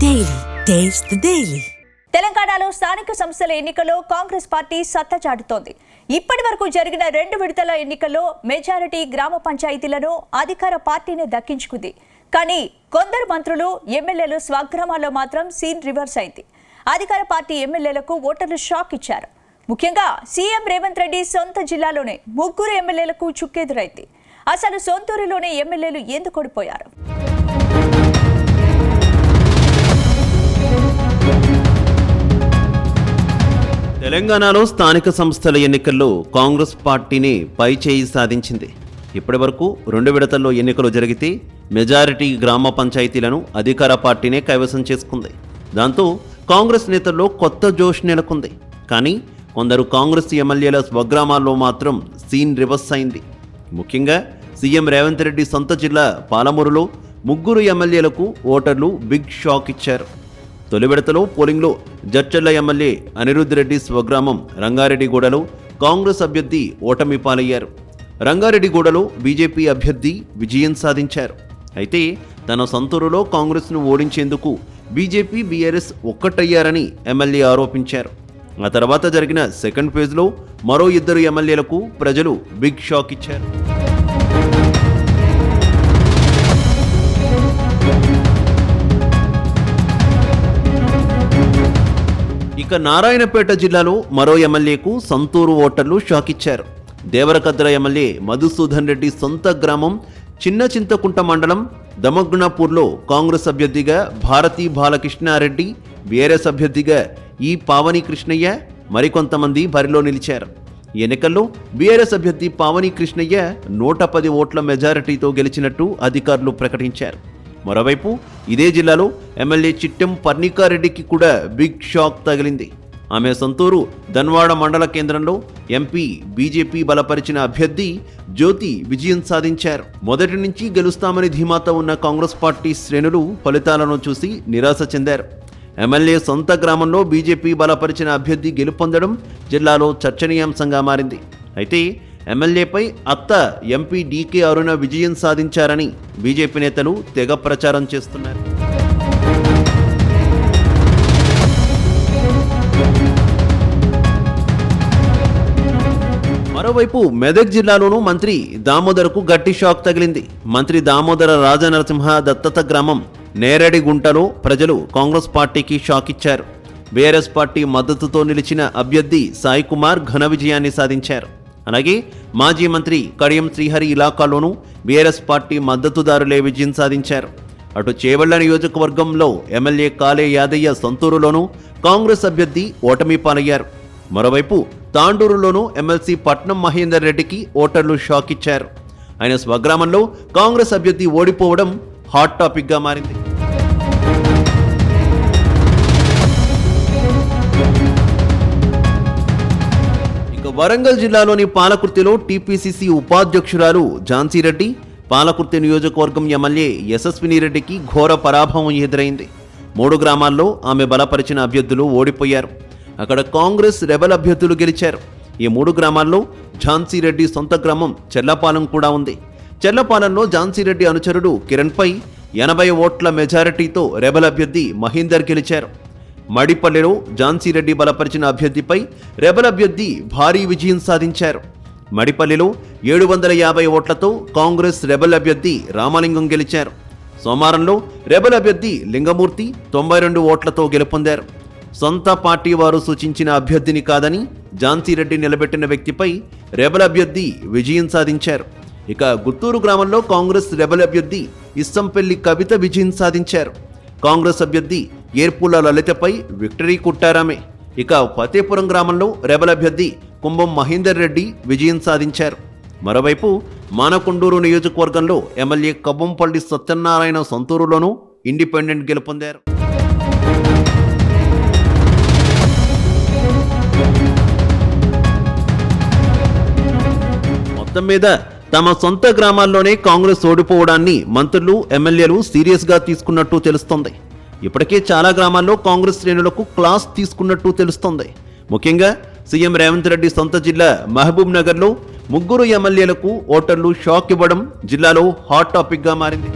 Daily taste the daily. తెలంగాణలో స్థానిక సంస్థల ఎన్నికల్లో కాంగ్రెస్ పార్టీ సత్తా చాటుతోంది. ఇప్పటి వరకు జరిగిన 2 విడతల ఎన్నికల్లో మెజారిటీ గ్రామ పంచాయతీలను అధికార పార్టీనే దక్కించుకుంది. కానీ కొందరు మంత్రులు ఎమ్మెల్యేలు స్వగ్రామాల్లో మాత్రం సీన్ రివర్స్ అయింది. అధికార పార్టీ ఎమ్మెల్యేలకు ఓటర్లు షాక్ ఇచ్చారు. ముఖ్యంగా సీఎం రేవంత్ రెడ్డి సొంత జిల్లాలోనే 3 ఎమ్మెల్యేలకు చుక్కెదురైంది. అసలు సొంతూరులోనే ఎమ్మెల్యేలు ఎందుకు ఓడిపోయారు? తెలంగాణలో స్థానిక సంస్థల ఎన్నికల్లో కాంగ్రెస్ పార్టీని పైచేయి సాధించింది. ఇప్పటి వరకు 2 విడతల్లో ఎన్నికలు జరిగితే మెజారిటీ గ్రామ పంచాయతీలను అధికార పార్టీనే కైవసం చేసుకుంది. దాంతో కాంగ్రెస్ నేతల్లో కొత్త జోష్ నెలకొంది. కానీ కొందరు కాంగ్రెస్ ఎమ్మెల్యేల స్వగ్రామాల్లో మాత్రం సీన్ రివర్స్ అయింది. ముఖ్యంగా సీఎం రేవంత్ రెడ్డి సొంత జిల్లా పాలమూరులో 3 ఎమ్మెల్యేలకు ఓటర్లు బిగ్ షాక్ ఇచ్చారు. తొలి విడతలో పోలింగ్లో జడ్చర్ల ఎమ్మెల్యే అనిరుద్ రెడ్డి స్వగ్రామం రంగారెడ్డిగూడలో కాంగ్రెస్ అభ్యర్థి ఓటమి పాలయ్యారు. రంగారెడ్డిగూడలో బీజేపీ అభ్యర్థి విజయం సాధించారు. అయితే తన సొంతూరులో కాంగ్రెస్ను ఓడించేందుకు బీజేపీ బీఆర్ఎస్ ఒక్కటయ్యారని ఎమ్మెల్యే ఆరోపించారు. ఆ తర్వాత జరిగిన సెకండ్ ఫేజ్లో మరో 2 ఎమ్మెల్యేలకు ప్రజలు బిగ్ షాక్ ఇచ్చారు. ఇక నారాయణపేట జిల్లాలో మరో ఎమ్మెల్యేకు సొంతూరు ఓటర్లు షాక్ ఇచ్చారు. దేవరకద్ర ఎమ్మెల్యే మధుసూదన్ రెడ్డి సొంత గ్రామం చిన్న చింతకుంట మండలం దమగ్నాపూర్లో కాంగ్రెస్ అభ్యర్థిగా భారతీ బాలకృష్ణారెడ్డి, బీఆర్ఎస్ అభ్యర్థిగా ఈ పావని కృష్ణయ్య మరికొంతమంది బరిలో నిలిచారు. ఈ ఎన్నికల్లో బీఆర్ఎస్ అభ్యర్థి పావని కృష్ణయ్య 110 ఓట్ల మెజారిటీతో గెలిచినట్టు అధికారులు ప్రకటించారు. మరోవైపు ఇదే జిల్లాలో ఎమ్మెల్యే చిట్టెం పర్ణికారెడ్డికి కూడా బిగ్ షాక్ తగిలింది. ఆమె సొంతూరు ధన్వాడ మండల కేంద్రంలో ఎంపీ బీజేపీ బలపరిచిన అభ్యర్థి జ్యోతి విజయం సాధించారు. మొదటి నుంచి గెలుస్తామని ధీమాతో ఉన్న కాంగ్రెస్ పార్టీ శ్రేణులు ఫలితాలను చూసి నిరాశ చెందారు. ఎమ్మెల్యే సొంత గ్రామంలో బీజేపీ బలపరిచిన అభ్యర్థి గెలుపొందడం జిల్లాలో చర్చనీయాంశంగా మారింది. అయితే ఎమ్మెల్యేపై అత్త ఎంపీ డీకే అరుణ విజయం సాధించారని బీజేపీ నేతలు తెగ ప్రచారం చేస్తున్నారు. మరోవైపు మెదక్ జిల్లాలోనూ మంత్రి దామోదర్కు గట్టి షాక్ తగిలింది. మంత్రి దామోదర రాజనరసింహ దత్తత గ్రామం నేరడిగుంటలో ప్రజలు కాంగ్రెస్ పార్టీకి షాక్ ఇచ్చారు. బీఆర్ఎస్ పార్టీ మద్దతుతో నిలిచిన అభ్యర్థి సాయి కుమార్ ఘన విజయాన్ని సాధించారు. అలాగే మాజీ మంత్రి కడియం శ్రీహరి ఇలాకాలోనూ బీఆర్ఎస్ పార్టీ మద్దతుదారులే విజయం సాధించారు. అటు చేవెళ్ల నియోజకవర్గంలో ఎమ్మెల్యే కాలే యాదయ్య సొంతూరులోనూ కాంగ్రెస్ అభ్యర్థి ఓటమి పాలయ్యారు. మరోవైపు తాండూరులోనూ ఎమ్మెల్సీ పట్నం మహేందర్ రెడ్డికి ఓటర్లు షాక్ ఇచ్చారు. ఆయన స్వగ్రామంలో కాంగ్రెస్ అభ్యర్థి ఓడిపోవడం హాట్ టాపిక్గా మారింది. వరంగల్ జిల్లాలోని పాలకుర్తిలో టీపీసీసీ ఉపాధ్యక్షురాలు ఝాన్సీ రెడ్డి, పాలకుర్తి నియోజకవర్గం ఎమ్మెల్యే యశస్విని రెడ్డికి ఘోర పరాభవం ఎదురైంది. 3 గ్రామాల్లో ఆమె బలపరిచిన అభ్యర్థులు ఓడిపోయారు. అక్కడ కాంగ్రెస్ రెబల్ అభ్యర్థులు గెలిచారు. ఈ 3 గ్రామాల్లో ఝాన్సీ రెడ్డి సొంత గ్రామం చెర్లపాలెం కూడా ఉంది. చెర్లపాలెంలో ఝాన్సీ రెడ్డి అనుచరుడు కిరణ్పై 80 ఓట్ల మెజారిటీతో రెబల్ అభ్యర్థి మహీందర్ గెలిచారు. మడిపల్లెలో ఝాన్సీ రెడ్డి బలపరిచిన అభ్యర్థిపై రెబల్ అభ్యర్థి భారీ విజయం సాధించారు. మడిపల్లెలో 750 ఓట్లతో కాంగ్రెస్ రెబల్ అభ్యర్థి రామలింగం గెలిచారు. సోమవారంలో రెబల్ అభ్యర్థి లింగమూర్తి 92 ఓట్లతో గెలుపొందారు. సొంత పార్టీ వారు సూచించిన అభ్యర్థిని కాదని ఝాన్సీ రెడ్డి నిలబెట్టిన వ్యక్తిపై రెబల్ అభ్యర్థి విజయం సాధించారు. ఇక గుత్తూరు గ్రామంలో కాంగ్రెస్ రెబల్ అభ్యర్థి ఇస్సంపల్లి కవిత విజయం సాధించారు. కాంగ్రెస్ అభ్యర్థి ఏర్పుల లలితపై విక్టరీ కొట్టారామే. ఇక ఫతేపురం గ్రామంలో రెబల్ అభ్యర్థి కుంభం మహేందర్ రెడ్డి విజయం సాధించారు. మరోవైపు మానకొండూరు నియోజకవర్గంలో ఎమ్మెల్యే కవ్వంపల్లి సత్యనారాయణ సొంతూరులోనూ ఇండిపెండెంట్ గెలుపొందారు. మొత్తం మీద తమ సొంత గ్రామాల్లోనే కాంగ్రెస్ ఓడిపోవడాన్ని మంత్రులు, ఎమ్మెల్యేలు సీరియస్గా తీసుకున్నట్టు తెలుస్తోంది. ఇప్పటికే చాలా గ్రామాల్లో కాంగ్రెస్ శ్రేణులకు క్లాస్ తీసుకున్నట్టు తెలుస్తోంది. ముఖ్యంగా సీఎం రేవంత్ రెడ్డి సొంత జిల్లా మహబూబ్ నగర్లో 3 ఎమ్మెల్యేలకు ఓటర్లు షాక్ ఇవ్వడం జిల్లాలో హాట్ టాపిక్గా మారింది.